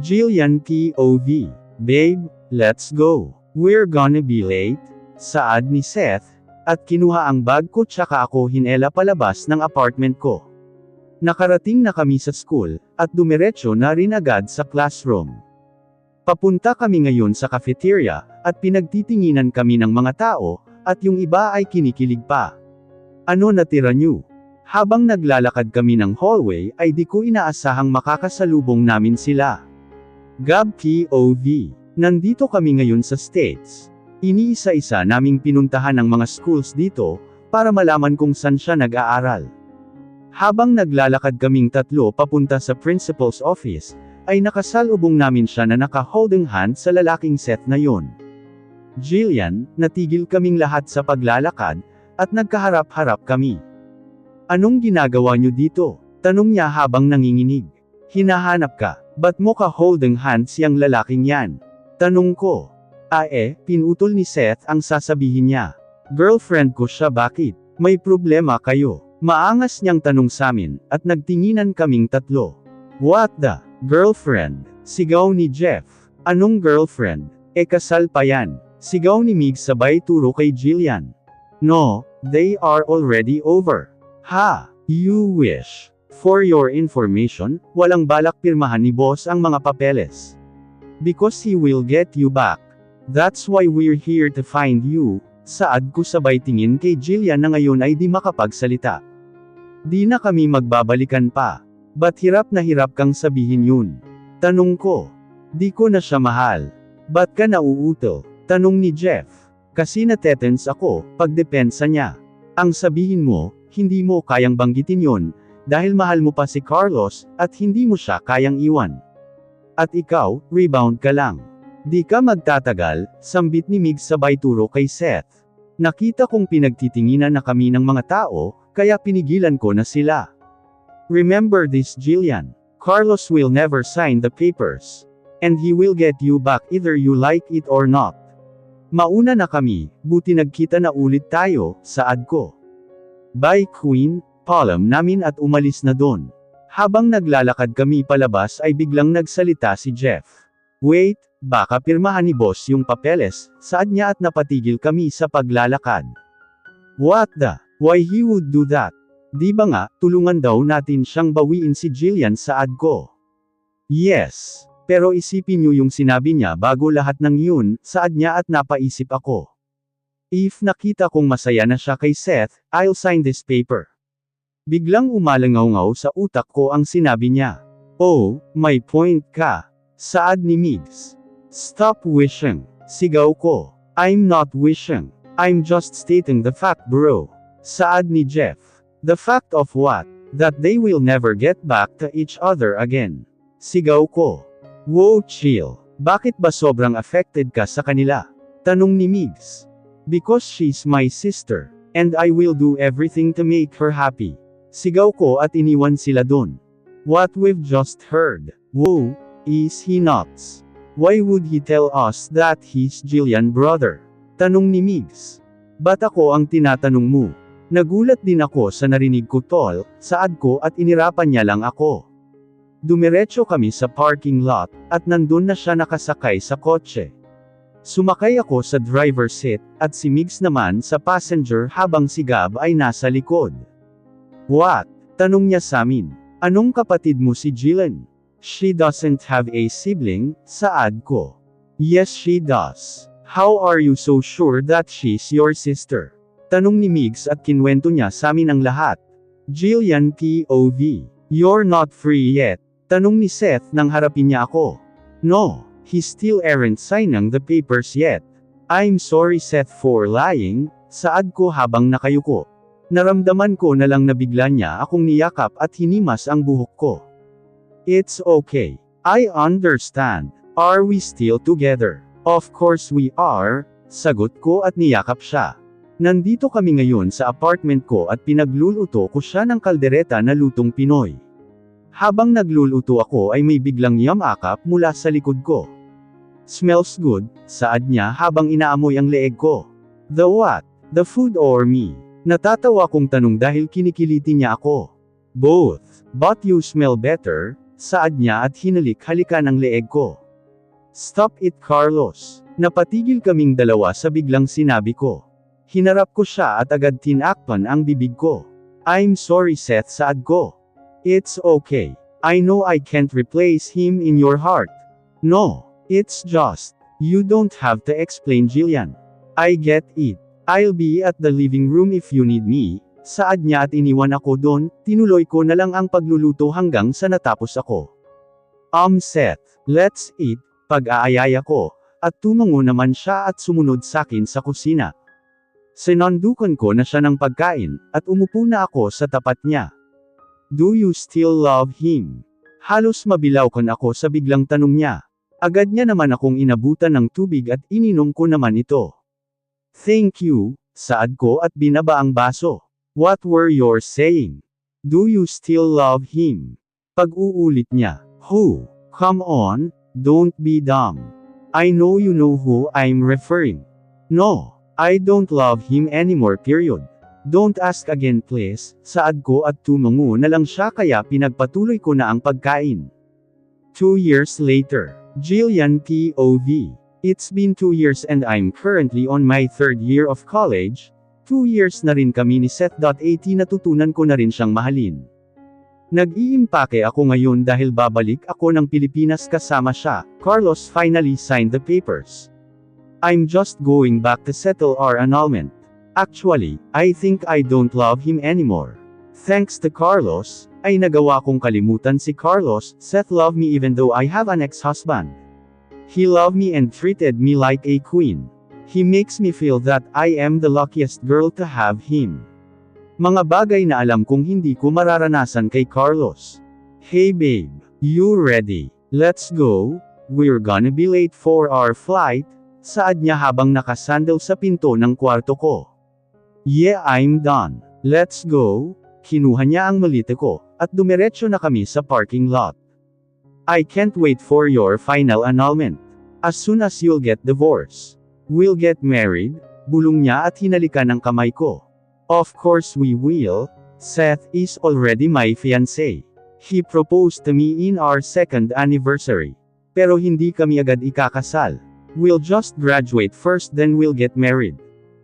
Jillian POV. Babe, let's go. We're gonna be late. Saad ni Seth, at kinuha ang bag ko tsaka ako hinela palabas ng apartment ko. Nakarating na kami sa school, at dumiretso na rin agad sa classroom. Papunta kami ngayon sa cafeteria, at pinagtitinginan kami ng mga tao, at yung iba ay kinikilig pa. Ano natira nyo? Habang naglalakad kami ng hallway ay di ko inaasahang makakasalubong namin sila. Gab POV. Nandito kami ngayon sa States. Iniisa-isa naming pinuntahan ang mga schools dito, para malaman kung saan siya nag-aaral. Habang naglalakad kaming tatlo papunta sa principal's office, ay nakasalubong namin siya na naka-holding hand sa lalaking Seth na yon. Jillian, natigil kaming lahat sa paglalakad, at nagkaharap-harap kami. Anong ginagawa niyo dito? Tanong niya habang nanginginig. Hinahanap ka, ba't mo ka-holding hands yang lalaking yan? Tanong ko. Pinutol ni Seth ang sasabihin niya. Girlfriend ko siya, bakit? May problema kayo? Maangas niyang tanong samin, at nagtinginan kaming tatlo. What the? Girlfriend? Sigaw ni Jeff. Anong girlfriend? Kasal pa yan. Sigaw ni Mig sabay turo kay Jillian. No, they are already over. Ha, you wish. For your information, walang balak pirmahan ni boss ang mga papeles. Because he will get you back. That's why we're here to find you. Saad ko sabay tingin kay Jillian na ngayon ay di makapagsalita. Di na kami magbabalikan pa. Ba't hirap na hirap kang sabihin yun? Tanong ko. Di ko na siya mahal. Ba't ka nauuto? Tanong ni Jeff. Kasi natetens ako, pagdepensa niya. Ang sabihin mo, hindi mo kayang banggitin yon, dahil mahal mo pa si Carlos, at hindi mo siya kayang iwan. At ikaw, rebound ka lang. Di ka magtatagal, sambit ni Mig sabay turo kay Seth. Nakita kong pinagtitinginan na kami ng mga tao, kaya pinigilan ko na sila. Remember this, Jillian. Carlos will never sign the papers. And he will get you back either you like it or not. Mauna na kami, buti nagkita na ulit tayo, saad ko. Bye Queen, paalam namin at umalis na doon. Habang naglalakad kami palabas ay biglang nagsalita si Jeff. Wait, baka pirmahan ni boss yung papeles, saad niya at napatigil kami sa paglalakad. What the? Why he would do that? Di ba nga, tulungan daw natin siyang bawiin si Jillian, saad ko. Yes, pero isipin niyo yung sinabi niya bago lahat ng yun, saad niya at napaisip ako. If nakita kong masaya na siya kay Seth, I'll sign this paper. Biglang umalangaw-ngaw sa utak ko ang sinabi niya. Oh, may point ka. Saad ni Migs. Stop wishing. Sigaw ko. I'm not wishing. I'm just stating the fact, bro. Saad ni Jeff. The fact of what? That they will never get back to each other again. Sigaw ko. Whoa, chill. Bakit ba sobrang affected ka sa kanila? Tanong ni Migs. Because she's my sister. And I will do everything to make her happy. Sigaw ko at iniwan sila dun. What we've just heard. Whoa, is he nuts? Why would he tell us that he's Jillian brother? Tanong ni Migs. Ba't ako ang tinatanong mo? Nagulat din ako sa narinig ko, tol, saad ko at inirapan niya lang ako. Dumiretso kami sa parking lot, at nandun na siya nakasakay sa kotse. Sumakay ako sa driver's seat, at si Migs naman sa passenger habang si Gab ay nasa likod. What? Tanong niya samin. Anong kapatid mo si Jillian? She doesn't have a sibling, saad ko. Yes she does. How are you so sure that she's your sister? Tanong ni Migs at kinwento niya samin ang lahat. Jillian POV. You're not free yet. Tanong ni Seth nang harapin niya ako. No, he still aren't signing the papers yet. I'm sorry Seth for lying, saad ko habang nakayuko. Naramdaman ko na lang na bigla niya akong niyakap at hinimas ang buhok ko. It's okay. I understand. Are we still together? Of course we are, sagot ko at niyakap siya. Nandito kami ngayon sa apartment ko at pinagluluto ko siya ng kaldereta na lutong Pinoy. Habang nagluluto ako ay may biglang yamakap mula sa likod ko. Smells good, saad niya habang inaamoy ang leeg ko. The what? The food or me? Natatawa kong tanong dahil kinikiliti niya ako. Both. But you smell better, saad niya at hinalik-halikan ang leeg ko. Stop it, Carlos. Napatigil kaming dalawa sa biglang sinabi ko. Hinarap ko siya at agad tinakpan ang bibig ko. I'm sorry, Seth, saad ko. It's okay. I know I can't replace him in your heart. No, it's just, you don't have to explain, Jillian. I get it. I'll be at the living room if you need me, saad niya at iniwan ako doon. Tinuloy ko na lang ang pagluluto hanggang sa natapos ako. Seth, let's eat, pag-aayaya ko, at tumango naman siya at sumunod sakin sa kusina. Sinandukan ko na siya ng pagkain, at umupo na ako sa tapat niya. Do you still love him? Halos mabilawkan ako sa biglang tanong niya. Agad niya naman akong inabutan ng tubig at ininom ko naman ito. Thank you, saad ko at binaba ang baso. What were you saying? Do you still love him? Pag-uulit niya. Who? Come on, don't be dumb. I know you know who I'm referring. No, I don't love him anymore, period. Don't ask again please, saad ko at tumango na lang siya kaya pinagpatuloy ko na ang pagkain. 2 years later, Jillian POV. It's been 2 years and I'm currently on my 3rd year of college. 2 years na rin kami ni Seth. Natutunan ko na rin siyang mahalin. Nag-iimpake ako ngayon dahil babalik ako ng Pilipinas kasama siya. Carlos finally signed the papers. I'm just going back to settle our annulment. Actually, I think I don't love him anymore. Thanks to Carlos, ay nagawa kong kalimutan si Carlos. Seth loved me even though I have an ex-husband. He loved me and treated me like a queen. He makes me feel that I am the luckiest girl to have him. Mga bagay na alam kong hindi ko mararanasan kay Carlos. Hey babe, you ready? Let's go, we're gonna be late for our flight, saad niya habang nakasandal sa pinto ng kwarto ko. Yeah, I'm done. Let's go. Kinuha niya ang malita ko, at dumiretso na kami sa parking lot. I can't wait for your final annulment. As soon as you'll get divorced. We'll get married, bulong niya at hinalikan ang kamay ko. Of course we will. Seth is already my fiancé. He proposed to me in our 2nd anniversary. Pero hindi kami agad ikakasal. We'll just graduate first then we'll get married.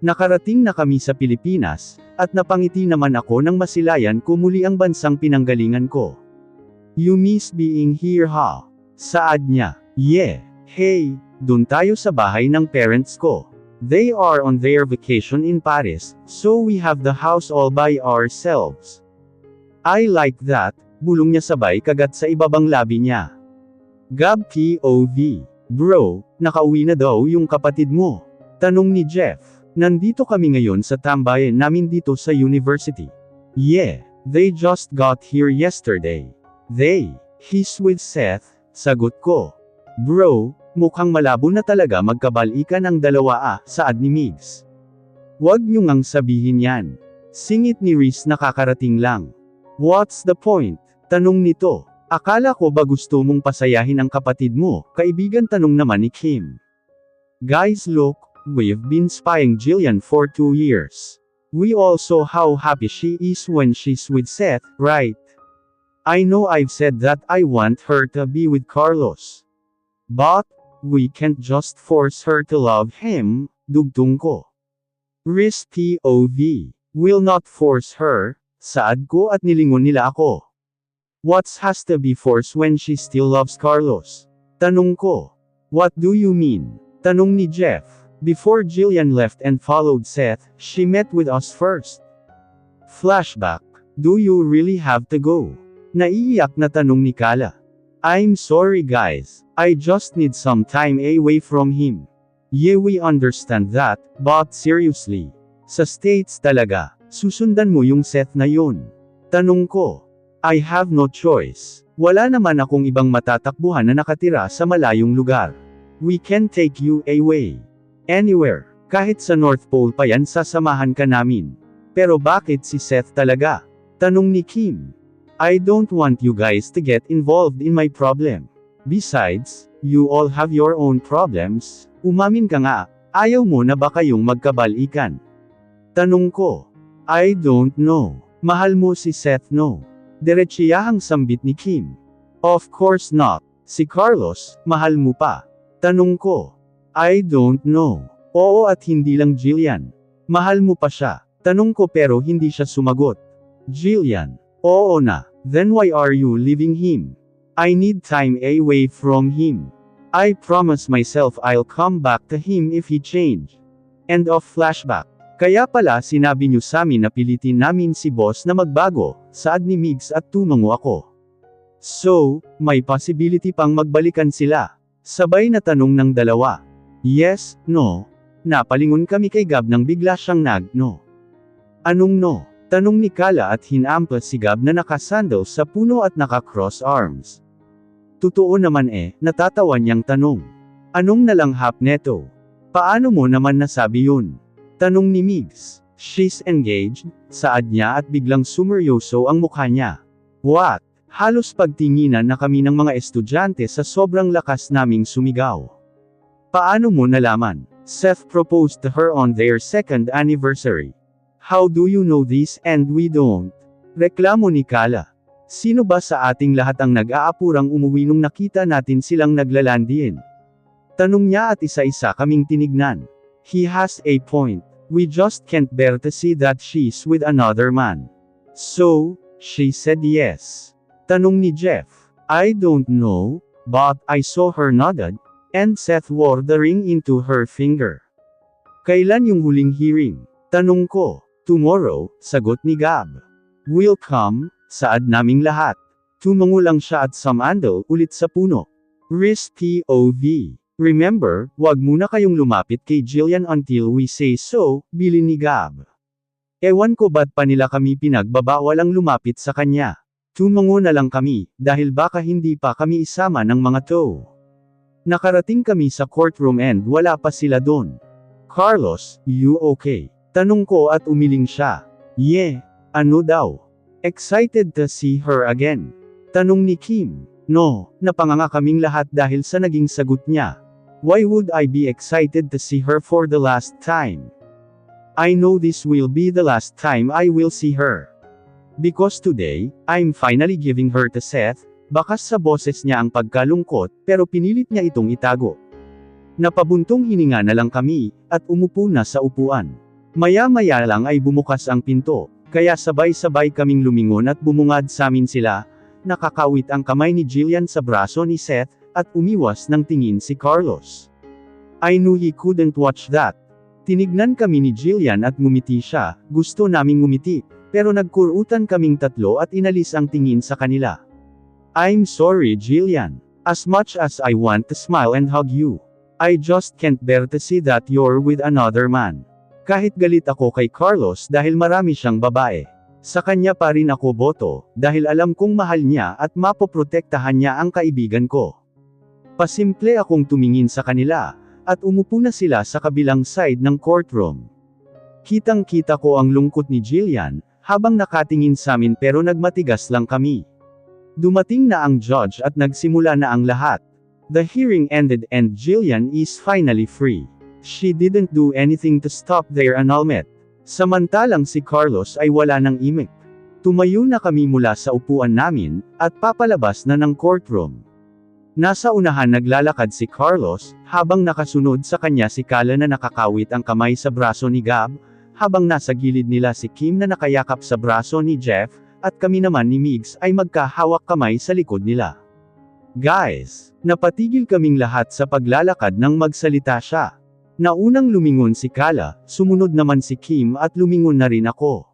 Nakarating na kami sa Pilipinas, at napangiti naman ako nang masilayan ko muli ang bansang pinanggalingan ko. You miss being here, ha? Saad niya. Yeah. Hey, dun tayo sa bahay ng parents ko. They are on their vacation in Paris, so we have the house all by ourselves. I like that, bulong niya sabay kagat sa ibabang labi niya. Gab POV. Bro, nakauwi na daw yung kapatid mo? Tanong ni Jeff. Nandito kami ngayon sa tambayan namin dito sa university. Yeah, they just got here yesterday. He's with Seth, sagot ko. Bro, mukhang malabo na talaga magkabalikan ang dalawa saad ni Migs. Wag niyo ngang sabihin yan. Singit ni Reese nakakarating lang. What's the point? Tanong nito. Akala ko ba gusto mong pasayahin ang kapatid mo, kaibigan tanong naman ni Kim. Guys look. We've been spying Jillian for 2 years. We all saw how happy she is when she's with Seth, right? I know I've said that I want her to be with Carlos. But, we can't just force her to love him, dugtong ko. Riz POV. Will not force her, saad ko at nilingon nila ako. What has to be forced when she still loves Carlos? Tanong ko. What do you mean? Tanong ni Jeff. Before Jillian left and followed Seth, she met with us first. Flashback. Do you really have to go? Naiiyak na tanong ni Kala. I'm sorry guys, I just need some time away from him. Yeah, we understand that, but seriously. Sa States talaga, susundan mo yung Seth na yun. Tanong ko. I have no choice. Wala naman akong ibang matatakbuhan na nakatira sa malayong lugar. We can take you away. Anywhere, kahit sa North Pole pa yan sasamahan ka namin. Pero bakit si Seth talaga? Tanong ni Kim. I don't want you guys to get involved in my problem. Besides, you all have your own problems. Umamin ka nga, ayaw mo na ba kayong magkabalikan? Tanong ko. I don't know. Mahal mo si Seth no? Diretsiyahang sambit ni Kim. Of course not. Si Carlos, mahal mo pa. Tanong ko. I don't know. Oo at hindi lang Jillian. Mahal mo pa siya. Tanong ko pero hindi siya sumagot. Jillian. Oo na. Then why are you leaving him? I need time away from him. I promise myself I'll come back to him if he change. End of flashback. Kaya pala sinabi niyo sa amin na pilitin namin si boss na magbago, saad ni Migs at tumango ako. So, may possibility pang magbalikan sila. Sabay na tanong ng dalawa. Yes, no. Napalingon kami kay Gab nang bigla siyang no. Anong no? Tanong ni Kala at hinampas si Gab na nakasandal sa puno at naka-cross arms. Totoo naman natatawa niyang tanong. Anong nalanghap neto? Paano mo naman nasabi yun? Tanong ni Migs. She's engaged, saad niya at biglang sumeryoso ang mukha niya. What? Halos pagtinginan na kami ng mga estudyante sa sobrang lakas naming sumigaw. Paano mo nalaman? Seth proposed to her on their second anniversary. How do you know this and we don't? Reklamo ni Kala. Sino ba sa ating lahat ang nag-aapurang umuwi nung nakita natin silang naglalandiin? Tanong niya at isa-isa kaming tinignan. He has a point. We just can't bear to see that she's with another man. So, she said yes. Tanong ni Jeff. I don't know, but I saw her nodded, and Seth wore the ring into her finger. Kailan yung huling hearing? Tanong ko. Tomorrow, sagot ni Gab. We'll come, saad naming lahat. Tumango lang siya at sumandal ulit sa puno. Risk POV. Remember, wag muna kayong lumapit kay Jillian until we say so, bilin ni Gab. Ewan ko ba't pa nila kami pinagbabawal ang lumapit sa kanya. Tumango na lang kami, dahil baka hindi pa kami isama ng mga to. Nakarating kami sa courtroom and wala pa sila doon. Carlos, you okay? Tanong ko at umiling siya. Yeah, ano daw? Excited to see her again. Tanong ni Kim. No, napanganga kaming lahat dahil sa naging sagot niya. Why would I be excited to see her for the last time? I know this will be the last time I will see her. Because today, I'm finally giving her to Seth. Bakas sa boses niya ang pagkalungkot, pero pinilit niya itong itago. Napabuntong hininga na lang kami, at umupo na sa upuan. Maya-maya lang ay bumukas ang pinto, kaya sabay-sabay kaming lumingon at bumungad sa amin sila. Nakakawit ang kamay ni Jillian sa braso ni Seth, at umiwas ng tingin si Carlos. I knew he couldn't watch that. Tinignan kami ni Jillian at ngumiti siya, gusto naming ngumiti, pero nagkurutan kaming tatlo at inalis ang tingin sa kanila. I'm sorry Jillian. As much as I want to smile and hug you, I just can't bear to see that you're with another man. Kahit galit ako kay Carlos dahil marami siyang babae. Sa kanya pa rin ako boto, dahil alam kong mahal niya at mapoprotektahan niya ang kaibigan ko. Pasimple akong tumingin sa kanila, at umupo na sila sa kabilang side ng courtroom. Kitang-kita ko ang lungkot ni Jillian, habang nakatingin sa amin pero nagmatigas lang kami. Dumating na ang judge at nagsimula na ang lahat. The hearing ended and Jillian is finally free. She didn't do anything to stop their annulment. Samantalang si Carlos ay wala ng imik. Tumayo na kami mula sa upuan namin, at papalabas na ng courtroom. Nasa unahan naglalakad si Carlos, habang nakasunod sa kanya si Kala na nakakawit ang kamay sa braso ni Gab, habang nasa gilid nila si Kim na nakayakap sa braso ni Jeff, at kami naman ni Migs ay magkahawak kamay sa likod nila. Guys, napatigil kaming lahat sa paglalakad nang magsalita siya. Naunang lumingon si Kala, sumunod naman si Kim at lumingon na rin ako.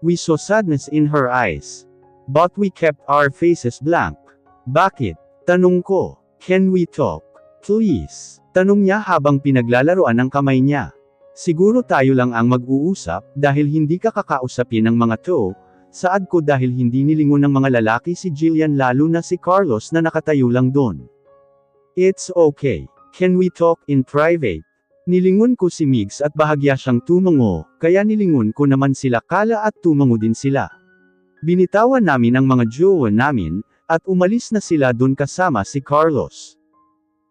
We saw sadness in her eyes. But we kept our faces blank. Bakit? Tanong ko. Can we talk? Please. Tanong niya habang pinaglalaroan ang kamay niya. Siguro tayo lang ang mag-uusap, dahil hindi ka kakausapin ng mga to. Saad ko dahil hindi nilingon ng mga lalaki si Jillian lalo na si Carlos na nakatayo lang doon. It's okay. Can we talk in private? Nilingon ko si Migs at bahagya siyang tumango, kaya nilingon ko naman sila Kala at tumango din sila. Binitawan namin ang mga jowa namin, at umalis na sila doon kasama si Carlos.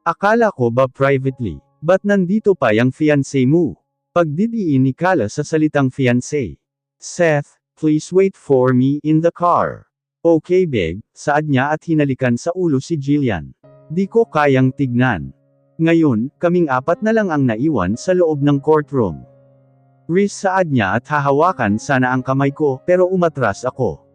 Akala ko ba privately, ba't nandito pa yung fiancé mo? Pagdidiin ni Kala sa salitang fiancé. Seth, please wait for me in the car. Okay babe, saad niya at hinalikan sa ulo si Jillian. Di ko kayang tignan. Ngayon, kaming apat na lang ang naiwan sa loob ng courtroom. Riz, saad niya at hahawakan sana ang kamay ko, pero umatras ako.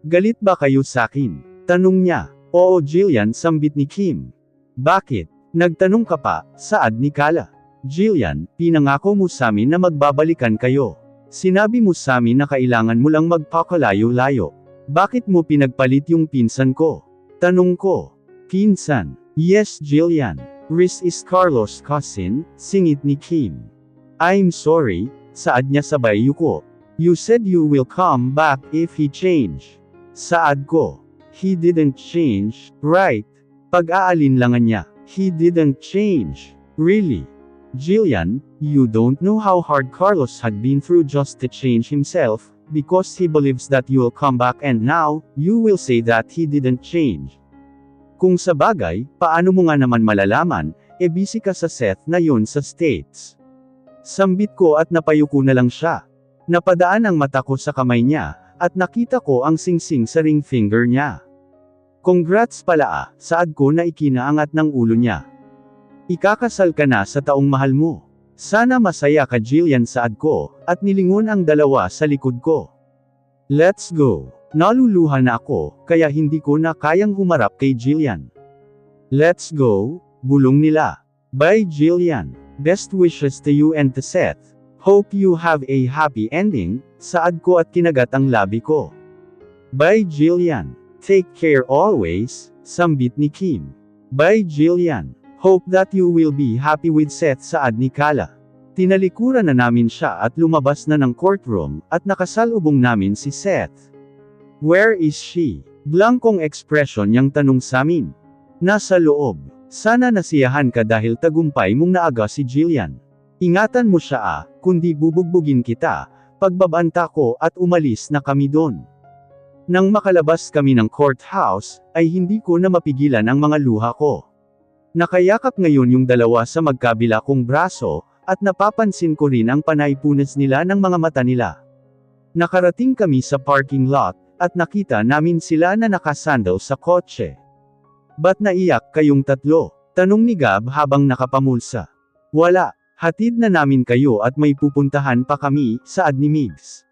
Galit ba kayo sakin? Tanong niya. Oo Jillian, sambit ni Kim. Bakit? Nagtanong ka pa, saad ni Kala. Jillian, pinangako mo samin na magbabalikan kayo. Sinabi mo samin na kailangan mo lang magpakalayo-layo. Bakit mo pinagpalit yung pinsan ko? Tanong ko. Pinsan? Yes Jillian. Riz is Carlos' cousin, singit ni Kim. I'm sorry, saad niya sabay yuko. You said you will come back if he change. Saad ko. He didn't change, right? Pag-aalinlangan niya. He didn't change. Really? Jillian, you don't know how hard Carlos had been through just to change himself, because he believes that you'll come back and now, you will say that he didn't change. Kung sa bagay, paano mo nga naman malalaman, busy ka sa Seth na yun sa States. Sambit ko at napayuko na lang siya. Napadaan ang mata ko sa kamay niya, at nakita ko ang singsing sa ring finger niya. Congrats pala saad ko na ikinaangat ng ulo niya. Ikakasal ka na sa taong mahal mo. Sana masaya ka Jillian saad ko, at nilingon ang dalawa sa likod ko. Let's go. Naluluha na ako, kaya hindi ko na kayang humarap kay Jillian. Let's go, bulong nila. Bye Jillian. Best wishes to you and to Seth. Hope you have a happy ending, saad ko at kinagat ang labi ko. Bye Jillian. Take care always, sambit ni Kim. Bye Jillian. Hope that you will be happy with Seth saad ni Kala. Tinalikuran na namin siya at lumabas na ng courtroom, at nakasalubong namin si Seth. Where is she? Blankong ekspresyon niyang tanong samin. Nasa loob. Sana nasiyahan ka dahil tagumpay mong naaga si Jillian. Ingatan mo siya kundi bubugbugin kita, pagbabanta ko at umalis na kami doon. Nang makalabas kami ng courthouse, ay hindi ko na mapigilan ang mga luha ko. Nakayakap ngayon yung dalawa sa magkabila kong braso, at napapansin ko rin ang panay-punas nila ng mga mata nila. Nakarating kami sa parking lot, at nakita namin sila na nakasandal sa kotse. Ba't naiyak kayong tatlo? Tanong ni Gab habang nakapamulsa. Wala, hatid na namin kayo at may pupuntahan pa kami, saad ni Migs.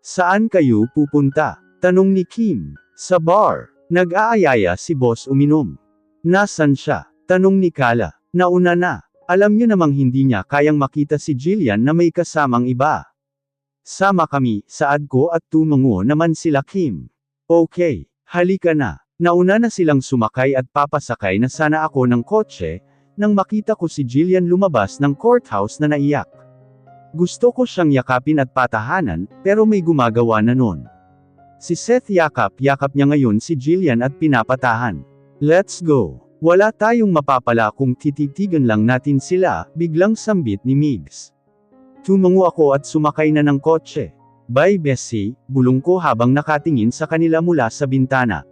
Saan kayo pupunta? Tanong ni Kim. Sa bar. Nag-aayaya si boss uminom. Nasaan siya? Tanong ni Kala. Nauna na. Alam niyo namang hindi niya kayang makita si Jillian na may kasamang iba. Sama kami, saad ko at tumungo naman sila Kim. Okay, halika na. Nauna na silang sumakay at papasakay na sana ako ng kotse, nang makita ko si Jillian lumabas ng courthouse na naiyak. Gusto ko siyang yakapin at patahanan, pero may gumagawa na nun. Si Seth yakap-yakap niya ngayon si Jillian at pinapatahan. Let's go. Wala tayong mapapala kung tititigan lang natin sila, biglang sambit ni Migs. Tumungo ako at sumakay na ng kotse. Bye Bessie, bulong ko habang nakatingin sa kanila mula sa bintana.